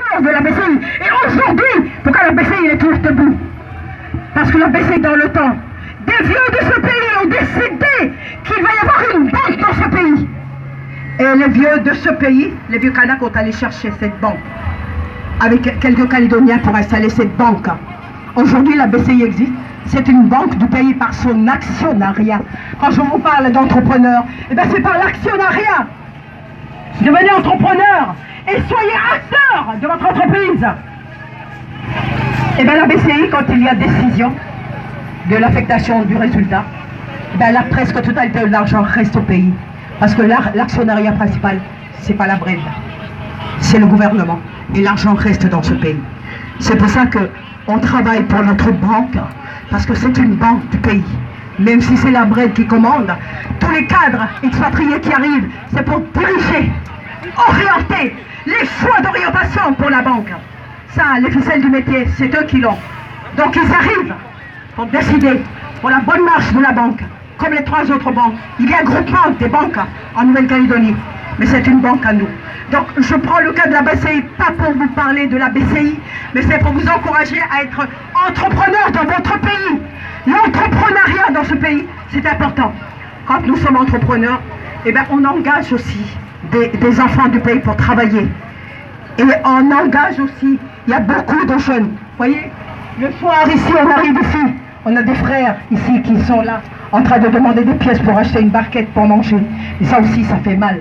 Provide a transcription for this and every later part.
fondateurs de la BCI. Et aujourd'hui, pourquoi la BCI est toujours debout? Parce que la BCI, dans le temps, des vieux de ce pays ont décidé qu'il va y avoir une banque dans ce pays. Et les vieux de ce pays, les vieux Kanaks ont allé chercher cette banque avec quelques Calédoniens pour installer cette banque. Aujourd'hui, la BCI existe. C'est une banque du pays par son actionnariat. Quand je vous parle d'entrepreneurs, eh bien c'est par l'actionnariat. Devenez entrepreneur et soyez acteur de votre entreprise. Et bien la BCI, quand il y a décision de l'affectation du résultat, ben la presque totalité de l'argent reste au pays. Parce que l'actionnariat principal, c'est pas la BRED, c'est le gouvernement. Et l'argent reste dans ce pays. C'est pour ça qu'on travaille pour notre banque, parce que c'est une banque du pays. Même si c'est la BRED qui commande, tous les cadres expatriés qui arrivent, c'est pour diriger, orienter les choix d'orientation pour la banque. Ça, les ficelles du métier, c'est eux qui l'ont. Donc ils arrivent pour décider pour la bonne marche de la banque, comme les 3 autres banques. Il y a un groupement des banques en Nouvelle-Calédonie, mais c'est une banque à nous. Donc je prends le cas de la BCI, pas pour vous parler de la BCI, mais c'est pour vous encourager à être entrepreneur dans votre pays. L'entrepreneuriat dans ce pays, c'est important. Quand nous sommes entrepreneurs, eh bien, on engage aussi des enfants du pays pour travailler. Et on engage aussi, il y a beaucoup de jeunes. Vous voyez, le soir ici, on arrive ici, on a des frères ici qui sont là, en train de demander des pièces pour acheter une barquette pour manger. Et ça aussi, ça fait mal.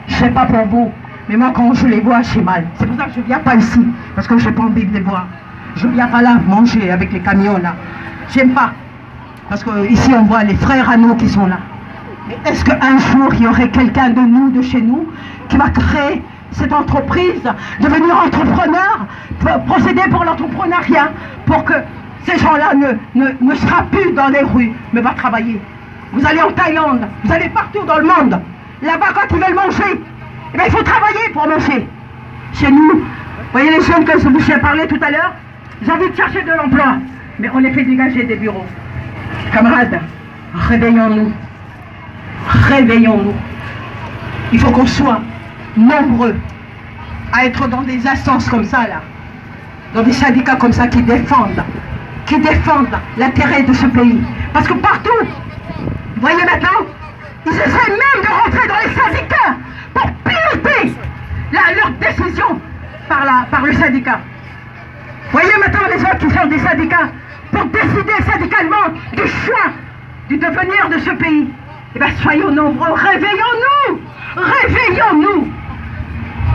Je ne sais pas pour vous, mais moi quand je les vois, j'ai mal. C'est pour ça que je ne viens pas ici, parce que je n'ai pas envie de les voir. Je ne viens pas là manger avec les camions là. J'aime pas. Parce qu'ici on voit les frères à nous qui sont là. Mais est-ce qu'un jour il y aurait quelqu'un de nous, de chez nous, qui va créer cette entreprise, devenir entrepreneur, procéder pour l'entrepreneuriat, pour que ces gens-là ne sera plus dans les rues, mais va travailler. Vous allez en Thaïlande, vous allez partout dans le monde. Là-bas, quand ils veulent manger, eh bien, il faut travailler pour manger. Chez nous, vous voyez les jeunes que je vous ai parlé tout à l'heure, j'ai envie de chercher de l'emploi, mais on les fait dégager des bureaux. Camarades, réveillons-nous. Réveillons-nous. Il faut qu'on soit nombreux à être dans des instances comme ça, là, dans des syndicats comme ça qui défendent l'intérêt de ce pays. Parce que partout, vous voyez maintenant, ils essaient même de rentrer dans les syndicats pour piloter leur décision par le syndicat. Vous voyez maintenant les gens qui sont des syndicats pour décider syndicalement du choix, du devenir de ce pays. Eh bien, soyons nombreux, réveillons-nous! Réveillons-nous!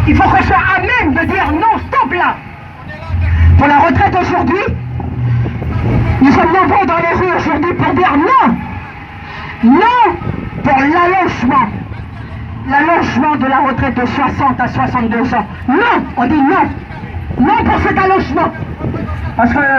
Il faut qu'on soit à même de dire non, stop là! Pour la retraite aujourd'hui, nous sommes nombreux dans les rues aujourd'hui pour dire non! Non pour l'allongement! L'allongement de la retraite de 60 à 62 ans. Non! On dit non! Non pour cet allongement! Parce que